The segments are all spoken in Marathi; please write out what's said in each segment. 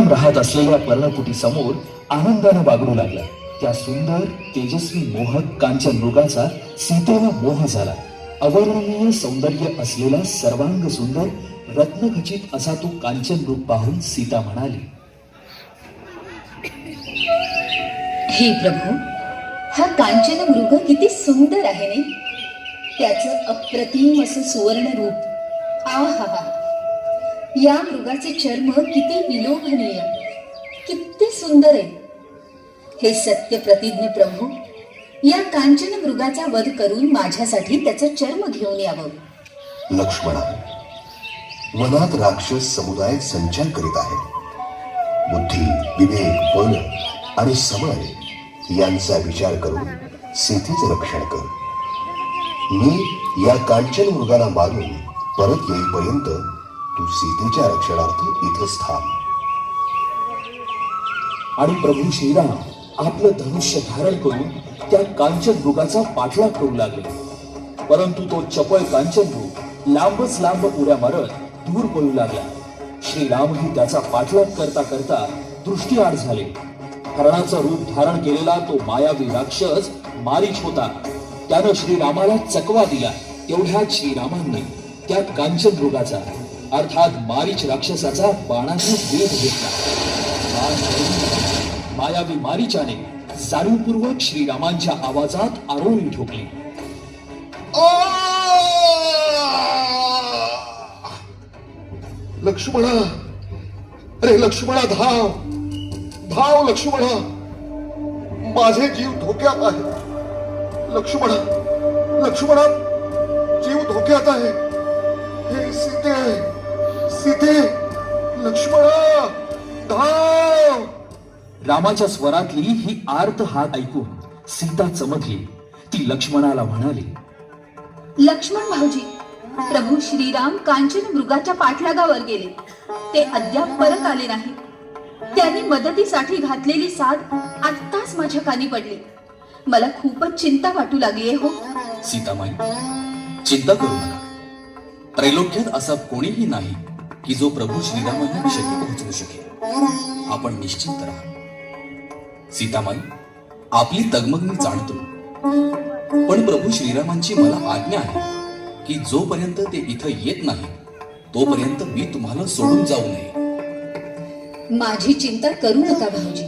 श्रीराम राहत असलेल्या पर्णकुटी समोर आनंदाने बागडू लागला. त्या सुंदर तेजस्वी मोहक कांचन मृगाचा सीतेला मोह झाला. अवर्णनीय सौंदर्य असलेला सर्वांग सुंदर रत्नखचित असा तो कांचन मृग पाहून सीता म्हणाली, हे प्रभू, हा कांचन मृग किती सुंदर आहे ने. त्याचं अप्रतिम असं सुवर्ण रूप. आहा, या मृगाचे चर्म किती विलोभनीय, किती सुंदर आहे. हे सत्य प्रतिज्ञ प्रभू, या कांचन मृगाचा वध करून माझ्यासाठी त्याचं चर्म घेऊन यावं. लक्ष्मणा, वनात राक्षस समुदाय संचार करीत आहेत. बुद्धी, विवेक, बल आणि समय यांचा विचार करून सीतेचे रक्षण कर. मी या कांचन मृगाला मारून परत येईपर्यंत तू सीतेच्या रक्षणार्थ इथंच थांब. आणि प्रभू श्रीराम आपलं धनुष्य धारण करून त्या कांचन मृगाचा पाठलाग करू लागले. परंतु तो चपळ कांचन मृग लांबच लांब उड्या मारत दूर पळू लागला. श्रीरामही त्याचा पाठलाग करता करता दृष्टीआड झाले. हरणाचं रूप धारण केलेला तो मायावी राक्षस मारीच होता. त्यानं श्रीरामाला चकवा दिला. तेवढ्यात श्रीरामांनी त्या कांचन मृगाचा अर्थात मारीच राक्षसाचा बाणाचा वेध घेतला. मायावी मारीचाने जाणीवपूर्वक श्रीरामांच्या आवाजात आरोळी ठोकली. लक्ष्मणा, अरे लक्ष्मणा, धाव धाव लक्ष्मणा, माझे जीव धोक्यात आहे. लक्ष्मणा, लक्ष्मणा, जीव धोक्यात आहे. हे सीते, सीते, लक्ष्मणा, धाव. रामाच्या स्वरातली ही आर्त हाक ऐकून सीता चमकली. ती लक्ष्मणाला म्हणाली, लक्ष्मण भाऊजी, प्रभू श्रीराम कांचन मृगाच्या पाठलागावर गेले. ते अद्याप परत आले नाही. त्यांनी मदतीसाठी घातलेली साद आत्ताच माझ्या कानी पडली. मला खूपच चिंता वाटू लागली आहे. हो सीतामाई, चिंता करू नका. त्रैलोक्यात असा कोणीही नाही की जो प्रभू श्रीरामांना क्षती पोहोचवू शकेल. आपण निश्चिंत राहा. सीतामाई, आपली तगमग मी जाणतो, पण प्रभू श्रीरामांची मला आज्ञा आहे की जोपर्यंत ते इथं येत नाही तोपर्यंत मी तुम्हाला सोडून जाऊ नये. माझी चिंता करू नका भाऊजी.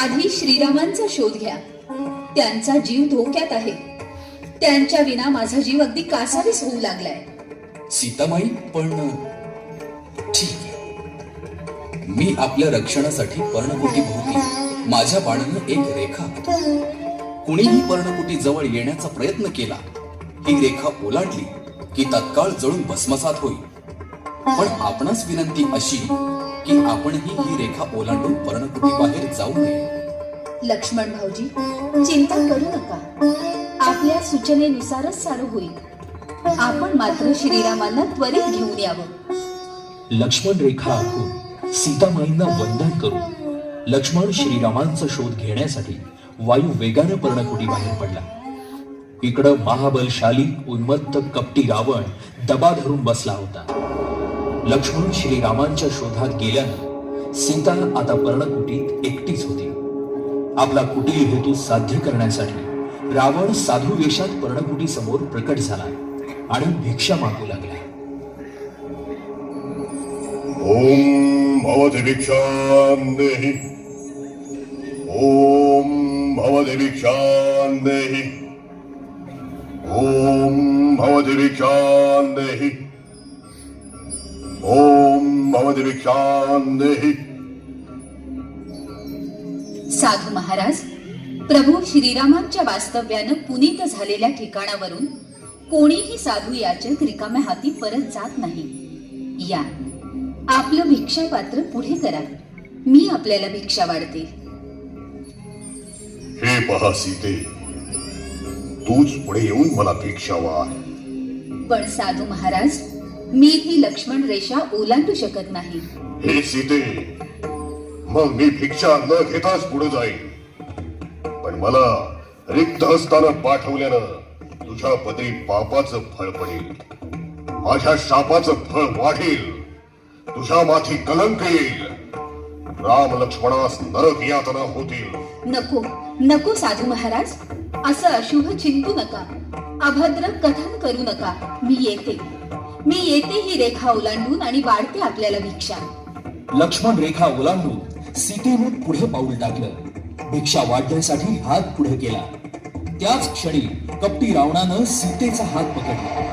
आधी श्रीरामांचा शोध घ्या. त्यांचा जीव धोक्यात आहे. त्यांच्या विना माझा जीव अगदी कासावीस होऊ लागलाय. सीतामाई, पण ठीक आहे. मी आपल्या रक्षणासाठी पर्णकुटी भोवती माझ्या बाणानं एक रेखा आखतो. कुणीही पर्णकुटी जवळ येण्याचा प्रयत्न केला, ही रेखा ओलांडली की तत्काळ जळून भस्मसात होईल. पण आपणास विनंती अशी की आपणही ही रेखा ओलांडून पर्णकुटी बाहेर जाऊ नये. लक्ष्मण भाऊजी, चिंता करू नका. आपल्या सूचनेनुसारच सारं होईल. आपण मात्र श्रीरामांना त्वरित घेऊन यावं. लक्ष्मण रेखा आखून सीतामाईंना वंदन करून लक्ष्मण श्रीरामांचा शोध घेण्यासाठी वायू वेगाने पर्णकुटी बाहेर पडला. इकडं महाबलशाली उन्मत्त कपटी रावण दबा धरून बसला होता. लक्ष्मण श्रीरामांच्या शोधात गेल्यानं सीता आता पर्णकुटीत एकटीच होती. आपला कुटील हेतू साध्य करण्यासाठी रावण साधू वेशात पर्णकुटी समोर प्रकट झाला आणि भिक्षा मागू लागला. ओम भवति भिक्षां देहि, ओम भवति भिक्षां देहि, ओम भवति भिक्षां देहि, ओम भवति भिक्षां देहि. साधू महाराज, प्रभू श्रीरामांच्या वास्तव्यानं पुनीत झालेल्या ठिकाणावरून कोणीही साधू याचक रिकाम्या हाती परत जात नाही. या, आपलं भिक्षा पात्र पुढे करा. मी आपल्याला भिक्षा वाढते. हे पहा सीते, तूच पुढे येऊन मला भिक्षा वाढ. पण साधू महाराज, मी ही लक्ष्मण रेषा ओलांडू शकत नाही. हे सीते, मग मी भिक्षा न घेताच पुढे जाईल. पण मला रिक्त हस्तानं पाठवल्यानं तुझ्या पदरी पापाचं फळ पडेल. माझ्या शापाचं फळ वाढेल. तुझ्या माथी कलंक येईल. राम लक्ष्मणास नरक यातना होतील. नको नको साधू महाराज, असं अशुभ चिंतू नका, अभद्र कथन करू नका. मी येते ही रेखा ओलांडून आणि वाढते आपल्याला भिक्षा. लक्ष्मण रेखा ओलांडून सीतेने पुढे पाऊल टाकलं. भिक्षा वाढण्यासाठी हात पुढे केला. त्याच क्षणी कपटी रावणानं सीतेचा हात पकडला.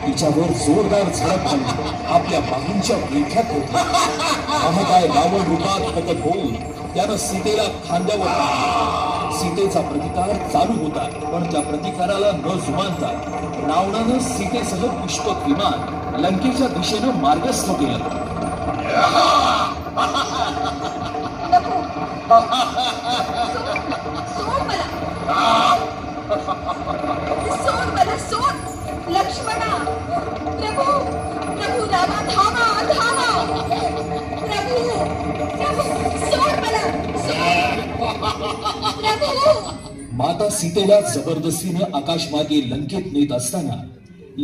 तिच्यावर जोरदार झडप आणली. आपल्या बाहूंच्या रेख्यात होती. महाकाय रावण रूपात प्रकट होऊन त्यानं सीतेला खांद्यावर टाकलं. सीतेचा प्रतिकार चालू होता, पण त्या प्रतिकाराला न जुमानता रावणानं सीतेसह पुष्पक विमान लंकेच्या दिशेनं मार्गस्थ केलं. नको सोड मला, सोड मला, सोड. लक्ष्मणा, प्रभू प्रभू रामा, धामा धामा. प्रभू प्रभू सोड मला, सोड. प्रभू. माता सीतेला जबरदस्तीने आकाशमार्गे लंकेत नेत असताना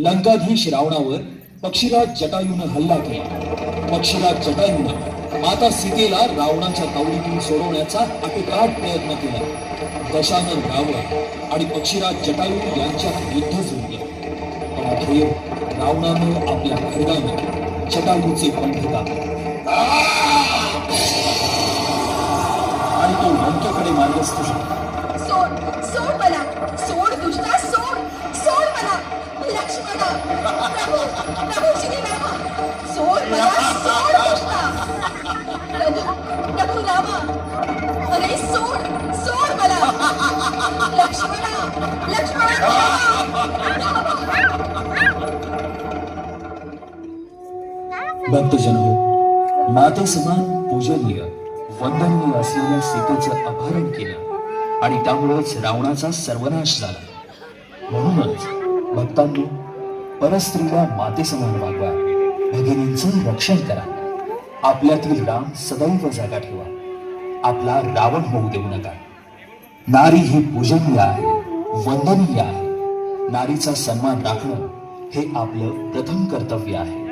लंकाधीश रावणावर पक्षीराज जटायूनं हल्ला केला. पक्षीराज जटायूनं माता सीतेला रावणाच्या तावडीतून सोडवण्याचा अटोकाट प्रयत्न केला. दशानन रावण आणि पक्षीराज जटायू यांच्यात युद्ध जुळलं. पण अखेर रावणानं आपल्या खड्गानं जटायूचे पंख कापले आणि तो लंकेकडे मार्गस्थ झाला. सोड सोड मला, सोड दुष्टा, सोड सोड मला. लक्ष्मणा, प्रभू प्रभू श्रीरामा, सोड मला, सोड दुष्टा. प्रभू प्रभू रामा, अरे सोड सोड मला. लक्ष्मणा लक्ष्मणा, भक्तजन हो, माते समान पूजनीय वंदनीय असलेल्या सीतेचं अपहरण केलं आणि त्यामुळेच रावणाचा सर्वनाश झाला. म्हणूनच भक्तांनी परस्त्रीला माते समान वागवा, भगिनींचं रक्षण करा, आपल्यातील राम सदैव जागा ठेवा, आपला रावण होऊ देऊ नका. नारी ही पूजनीय आहे, वंदनीय आहे. नारीचा सन्मान राखणं हे आपलं प्रथम कर्तव्य आहे.